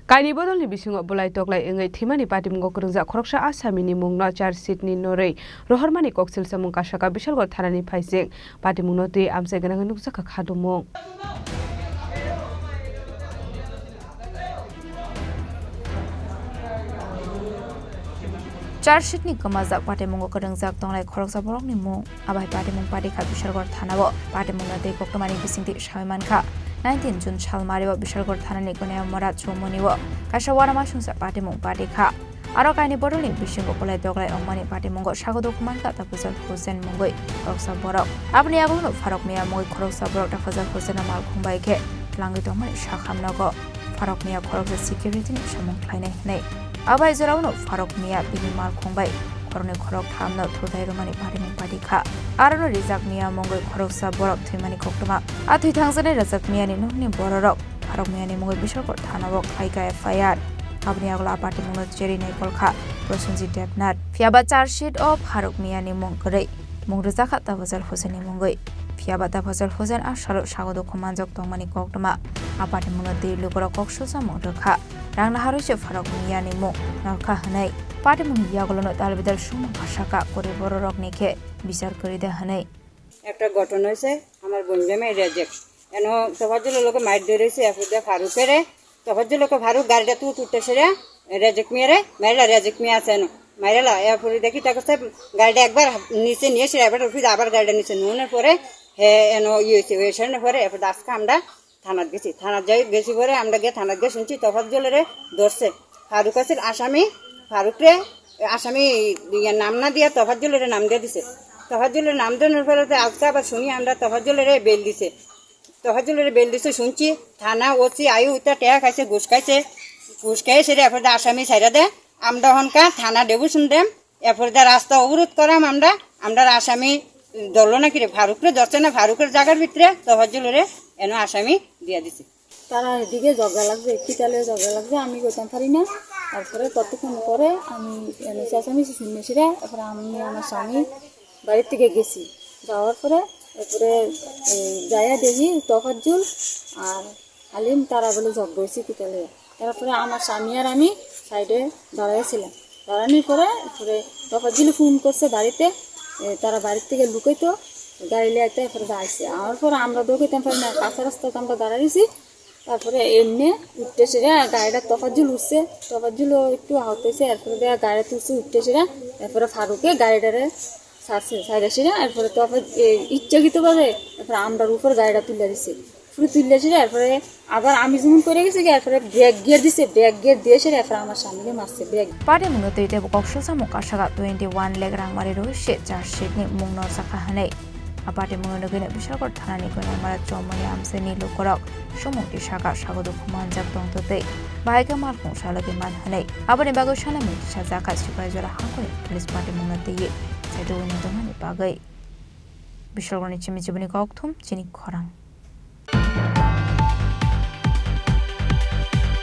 Kaini bodolni bisingo bolai toklai engai thimani Patimungo Kwrwngjak Khoroksa Assamini Mung no charge sheet ni Norwi Rohormani Koksilsamung Kasakha Bishalgor thanani phaising Patimungo tui amsai ganang nukjaka khadumung. Charge sheet ni kamajak Patimungo Kwrwngjak tonglai Khoroksa borok ni mung abai Patimung Padikha Bishalgor thanao Patimungo tei koktomani bisingti shaimanka 19 June Shalmariwa Bishalgor thanani konaya morat chomoniwo kasawara masungsa Patimung Padikha aro kaini bodolni bisingo polai doglai ongmani Patimungo sagodo kumanka tapujal Hussein Mungoi Khoroksa borok abni agulno farok miya Mungoi Khoroksa borok tapujal Hussein amal khumbai ke tlangi tongmani shakhamnago farok miya Khoroksa security ni samung khlainai nei abai jorauno farok miya binimal khumbai korone khorok thamno thudai romani Patimung Padikha arano rijak miya Mungoi Khoroksa borok thimani koktoma athui thangjane rijak miya ni nokni borok farok miya ni Mungoi Bishalgor thanao khaika FIR abni agla Patimung cheri nei kolkha prosunji debnat fiaba charge sheet of farok miya ni mung korei mung rijak tabajal Hussein ni Mungoi fiaba tabajal Hussein asaro sagodo khumanjak tongmani koktoma Patimung de lugora Koksilsamung rekha rangna haruche farok miya ni mung narkha hanai Patimung yagolono talbidal sumung Kasakha kore borok nike বিচার করে দেয়া হয় একটা ঘটনা হয়েছে আমার বন্ধুমে রেজেক এনো তফাজ্জল লোক মাইর ধরেছে এফুদে ফারুকেরে তফাজ্জল লোক ফারুক গাড়িটা তুলতেছে রে রেজেক মিয়ারে মাইলা রেজেক মিয়া আছে না মাইলা এরপরে দেখি তাকে গাড়িটা একবার নিচে নিয়ে এসে এবার উঠে আবার গাড়িটা নিচে নুনের পরে হে এনো হয়েছে ওই সামনে পরে এরপর আজকে আমরা থানাত গেছি থানাত যাই গেছি পরে আমরা গিয়ে থানাত গিয়ে শুনছি তফাজ্জলেরে ধরছে ফারুক আছে আসামি ফারুকরে আসামি নাম না দিয়া তফাজ্জলের নাম দিয়ে দিছে তফাজ্জলের নাম দেওয়ার পরে আজকে আবার শুনি আমরা তফাজ্জলের বেল দিছে শুনছি থানা ওসি আয়ু উত্তা টেয়া খাইছে ঘুষ খাইছে সেটা এরপরে আসামি ছাইরা দেয় আমরা হনকা থানা দেবু শুনতাম এরপরে রাস্তা অবরোধ করাম আমরা আসামি ধরলো না কিরে ফারুকরে ধরছে না ফারুকের জায়গার ভিতরে তফাজ্জলের এন আসামি দিয়া দিছে তারা এদিকে ঝগড়া লাগছে কিতালে ঝগড়া লাগছে আমি করতাম পারি না তারপরে ততক্ষণ পরে আমি চেঁচামেচি শুনেছিলাম তারপরে আমি আমার স্বামী বাড়ির থেকে গেছি যাওয়ার পরে তারপরে যাইয়া দেখি তফাজ্জল আর আলিম তারা বলে ঝগড়া হয়েছে কিতালে তারপরে আমার স্বামী আর আমি সাইডে দাঁড়াইছিলাম দাঁড়ানোর পরে তারপরে তফাজ্জল ফোন করছে বাড়িতে তারা বাড়ির থেকে লুকাইতো গাড়ি লিয়াইতে এরপরে দাঁড়াইছে আমার পরে আমরা দৌড়াইতাম পারি না কাঁচা রাস্তাতে আমরা দাঁড়াইছি তারপরে এমনি উঠতেছে রে গাড়িটা তফাজ্জল উঠছে তফাজ্জলও একটু আহত হয়েছে এরপরে দেয়া গাড়িটা তুলছে উঠতেছে রে এরপরে ফারুকে গাড়িটারে ছাড়ছে ছাড়াছি রে এরপরে ইচ্ছাকৃতভাবে এরপরে আমরা উপর গাড়িটা তুলে দিছে পুরো তুললেছি রে এরপরে আবার আমি যেমন করে গেছি এরপরে ব্রেক গিয়ার দিছে ব্রেক গিয়ার দিয়েছে এরপরে আমার সামনে মারছে break Patimungo tei te Koksilsamung Kasakha 21 leg rangmari rohse charge sheet ni mung no sakha hanai Patimungo nogine Bishalgor thanani konaya morat chomoni amseni lukorok sumungti saka sagodo khumanjak tongtotei baika malkhung saloge man hanai aboni bago shalami sajaka supervisor hangkore police Patimungo tei sedo ni domani bagai Bishalgor ni chimi chibuni kokthum Chini Khorang